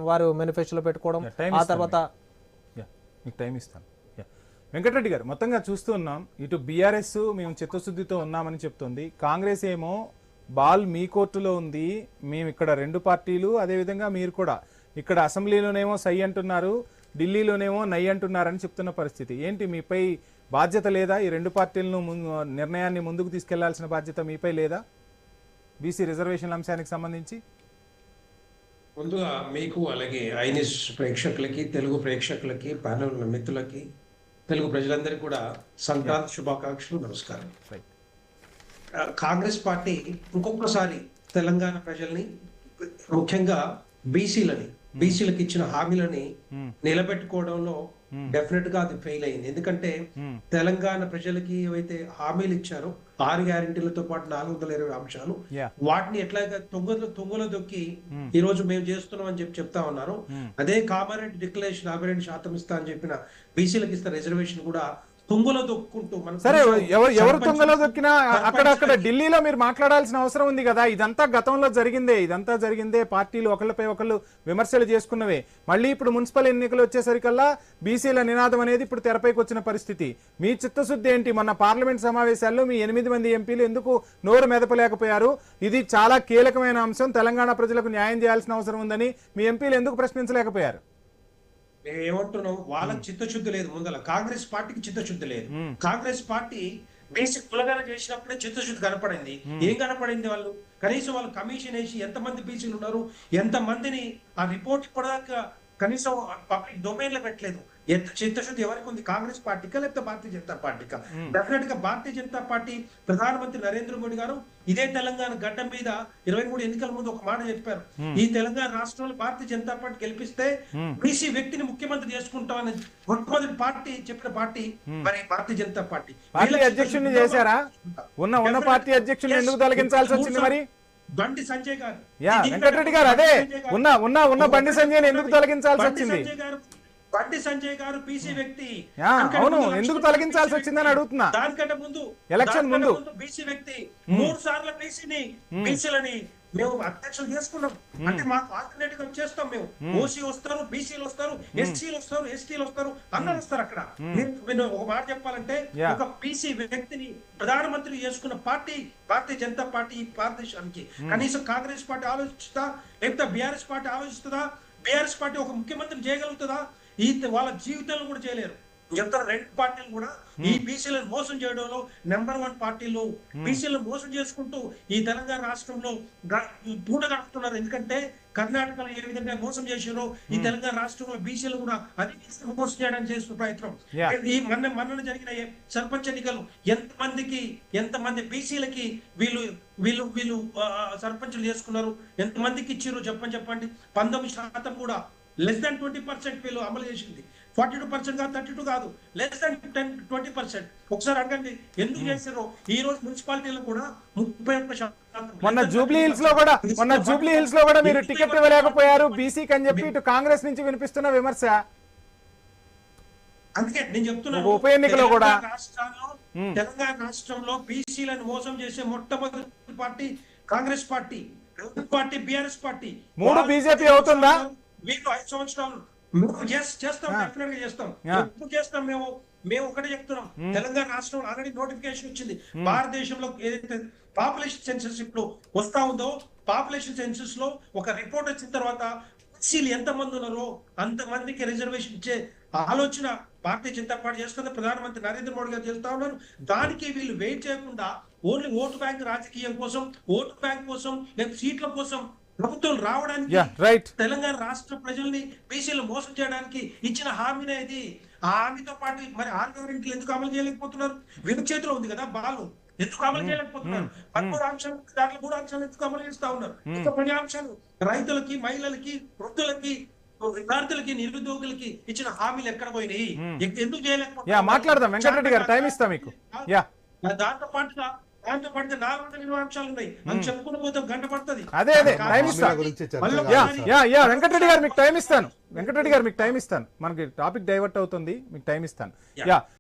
వారు మేనిఫెస్టోలో పెట్టుకోవడం ఆ తర్వాత మీకు టైం ఇస్తాను. వెంకటరెడ్డి గారు, మొత్తంగా చూస్తూ ఉన్నాం, ఇటు బీఆర్ఎస్ మేము చిత్తశుద్ధితో ఉన్నామని చెప్తుంది, కాంగ్రెస్ ఏమో బాల్ మీ కోర్టులో ఉంది, మేము ఇక్కడ రెండు పార్టీలు, అదేవిధంగా మీరు కూడా ఇక్కడ అసెంబ్లీలోనేమో సై అంటున్నారు, ఢిల్లీలోనేమో నై అంటున్నారని చెప్తున్న పరిస్థితి ఏంటి? మీపై బాధ్యత లేదా? ఈ రెండు పార్టీలను నిర్ణయాన్ని ముందుకు తీసుకెళ్లాల్సిన బాధ్యత మీపై లేదా బీసీ రిజర్వేషన్ల అంశానికి సంబంధించి? ముందుగా మీకు అలాగే ఐనిస్ ప్రేక్షకులకి, తెలుగు ప్రేక్షకులకి, ప్యానల్ మిత్రులకి, తెలుగు ప్రజలందరికీ కూడా సంక్రాంతి శుభాకాంక్షలు, నమస్కారం. కాంగ్రెస్ పార్టీ ఇంకొకసారి తెలంగాణ ప్రజల్ని, ముఖ్యంగా బీసీలకు ఇచ్చిన హామీలని నిలబెట్టుకోవడంలో డెఫినెట్ గా అది ఫెయిల్ అయింది. ఎందుకంటే తెలంగాణ ప్రజలకి ఏవైతే హామీలు ఇచ్చారో 6 గ్యారెంటీలతో పాటు 420 అంశాలు, వాటిని ఎట్లాగా తొంగలో దొక్కి ఈ రోజు మేము చేస్తున్నాం అని చెప్తా ఉన్నారు. అదే కామారెడ్డి డిక్లరేషన్ 50% ఇస్తా అని చెప్పిన బీసీలకు ఇస్తున్న రిజర్వేషన్ కూడా తుంగలో దొక్కుంటూ సరే, ఎవరు తుంగలో దొక్కినా అక్కడ ఢిల్లీలో మీరు మాట్లాడాల్సిన అవసరం ఉంది కదా. ఇదంతా గతంలో జరిగిందే, పార్టీలు ఒకళ్ళపై ఒకళ్ళు విమర్శలు చేసుకున్నవే. మళ్ళీ ఇప్పుడు మున్సిపల్ ఎన్నికలు వచ్చేసరికల్లా బీసీల నినాదం అనేది ఇప్పుడు తెరపైకి వచ్చిన పరిస్థితి. మీ చిత్తశుద్ధి ఏంటి? మొన్న పార్లమెంట్ సమావేశాల్లో మీ 8 మంది ఎంపీలు ఎందుకు నోరు మెదపలేకపోయారు? ఇది చాలా కీలకమైన అంశం, తెలంగాణ ప్రజలకు న్యాయం చేయాల్సిన అవసరం ఉందని మీ ఎంపీలు ఎందుకు ప్రశ్నించలేకపోయారు? మేము ఏమంటున్నాం, వాళ్ళకి చిత్తశుద్ధి లేదు. ముందల కాంగ్రెస్ పార్టీకి చిత్తశుద్ధి లేదు. కాంగ్రెస్ పార్టీ బేసిక్ కులగాన చేసినప్పుడే చిత్తశుద్ధి కనపడింది. ఏం కనపడింది? వాళ్ళు కనీసం వాళ్ళు కమిషన్ వేసి ఎంతమంది బీసీలు ఉన్నారు, ఎంతమందిని ఆ రిపోర్ట్ ఇప్పటిదాకా కనీసం పబ్లిక్ డొమైన్ లో పెట్టలేదు. ఎంత చిత్తశుద్ధి ఎవరికి ఉంది? కాంగ్రెస్ పార్టీకా లేకపోతే భారతీయ జనతా పార్టీకా? డెఫినెట్ గా భారతీయ జనతా పార్టీ, ప్రధానమంత్రి నరేంద్ర మోడీ గారు ఇదే తెలంగాణ గడ్డ మీద 23 ఎన్నికల ముందు ఒక మాట చెప్పారు, ఈ తెలంగాణ రాష్ట్రంలో భారతీయ జనతా పార్టీ గెలిపిస్తే బీసీ వ్యక్తిని ముఖ్యమంత్రి చేసుకుంటామని మొట్టమొదటి పార్టీ చెప్పిన పార్టీ మరి భారతీయ జనతా పార్టీ. అధ్యక్షుడిని చేశారా? ఉన్న పార్టీ అధ్యక్షుడిని ఎందుకు తొలగించాల్సి వచ్చింది మరి? బండి సంజయ్ గారు, వెంకటరెడ్డి గారు, అదే ఉన్న బండి సంజయ్ ఎందుకు తొలగించాల్సి వచ్చింది? బండి సంజయ్ గారు బీసీ వ్యక్తి, అవును, ఎందుకు తొలగించాల్సి వచ్చిందని అడుగుతున్నా. దానికంటే ముందు ఎలక్షన్ ముందు బీసీ వ్యక్తి 3 సార్లు బీసీలని మేము అధ్యక్షులు చేసుకున్నాం. అంటే మాకు ఆల్టర్నేటివ్ చేస్తాం. మేము ఓసీ వస్తారు, బీసీలు వస్తారు, ఎస్సీలు వస్తారు, ఎస్టీలు వస్తారు, అందరూ వస్తారు. అక్కడ నేను ఒక మాట చెప్పాలంటే, ఒక బీసీ వ్యక్తిని ప్రధానమంత్రి చేసుకున్న పార్టీ భారతీయ జనతా పార్టీ. ఈ భారతదేశానికి కనీసం కాంగ్రెస్ పార్టీ ఆలోచిస్తుందా, లేకపోతే బీఆర్ఎస్ పార్టీ ఆలోచిస్తుందా? బీఆర్ఎస్ పార్టీ ఒక ముఖ్యమంత్రిని చేయగలుగుతుందా? వాళ్ళ జీవితంలో కూడా చేయలేరు. చెప్తారు, రెండు పార్టీలు కూడా ఈ బీసీలను మోసం చేయడంలో నెంబర్ 1 పార్టీలు. బీసీలను మోసం చేసుకుంటూ ఈ తెలంగాణ రాష్ట్రంలో పూట గడుపుతున్నారు. ఎందుకంటే కర్ణాటకలో ఏ విధంగా మోసం చేశారో ఈ తెలంగాణ రాష్ట్రంలో బీసీలు కూడా అది మోసం చేయడానికి చేస్తున్న ప్రయత్నం. ఈ మొన్న జరిగిన సర్పంచ్ ఎన్నికలు ఎంతమంది బీసీలకి వీళ్ళు సర్పంచులు చేసుకున్నారు, ఎంతమందికి ఇచ్చారు చెప్పండి. 19% కూడా లెస్ దాన్ 20% వీళ్ళు అమలు చేసింది. 42% కాదు, 32 కాదు, లెస్ దాన్ 20%. ఒకసారి అడగండి ఎందుకు చేశారో. ఈ రోజు మున్సిపాలిటీలో కూడా 31%. మొన్న జూబ్లీ హిల్స్ లో కూడా మీరు టికెట్ ఇవ్వలేకపోయారు బీసీకి అని చెప్పి ఇటు కాంగ్రెస్ నుంచి వినిపిస్తున్న విమర్శ. అందుకే నేను చెప్తున్నాను, ఉప ఎన్నికలో కూడా తెలంగాణ రాష్ట్రంలో బీసీలను మోసం చేసే మొట్టమొదటి party Congress party, BRS party. 3 BJP అవుతుందా? వీళ్ళు 5 సంవత్సరాలు చేస్తాం, డెఫినెట్ గా చేస్తాం. ఎప్పుడు చేస్తాం? మేము ఒకటే చెప్తున్నాం, తెలంగాణ రాష్ట్రంలో ఆల్రెడీ నోటిఫికేషన్ వచ్చింది. భారతదేశంలో ఏదైతే పాపులేషన్ సెన్సస్ ఇప్పుడు వస్తా ఉందో, పాపులేషన్ సెన్సస్ లో ఒక రిపోర్ట్ వచ్చిన తర్వాత బీసీలు ఎంతమంది ఉన్నారో అంతమందికి రిజర్వేషన్ ఇచ్చే ఆలోచన భారతీయ జనతా పార్టీ చేస్తుంది. ప్రధానమంత్రి నరేంద్ర మోడీ గారు చేస్తా ఉన్నారు. దానికి వీళ్ళు వెయిట్ చేయకుండా ఓన్లీ ఓటు బ్యాంక్ రాజకీయం కోసం, ఓటు బ్యాంక్ కోసం, లేదా సీట్ల కోసం ప్రభుత్వం రావడానికి, తెలంగాణ రాష్ట్ర ప్రజల్ని బీసీలు మోసం చేయడానికి ఇచ్చిన హామీనే ఇది. ఆ హామీతో పాటు మరి 6 గ్యారెంటీలు ఎందుకు అమలు చేయలేకపోతున్నారు? వీళ్ళ చేతిలో ఉంది కదా బాలు, ఎందుకు అమలు చేయలేకపోతున్నారు? 13 అంశాలు, దాంట్లో 3 అంశాలు ఎందుకు అమలు చేస్తా ఉన్నారు? ఇంకా 10 అంశాలు రైతులకి, మహిళలకి, వృద్ధులకి, విద్యార్థులకి, నిరుద్యోగులకి ఇచ్చిన హామీలు ఎక్కడ పోయినాయి? ఎందుకు చేయలేకపోతున్నారు? మాట్లాడదాం వెంకటరెడ్డి గారు, టైం ఇస్తా మీకు. దాంతో పాటుగా 420 అంశాలు ఉన్నాయి, అని చెప్పుకుంటూ పోతే గంట పడుతుంది. అదే వెంకటరెడ్డి గారు మీకు టైం ఇస్తాను. మనకి టాపిక్ డైవర్ట్ అవుతుంది, మీకు టైం ఇస్తాను.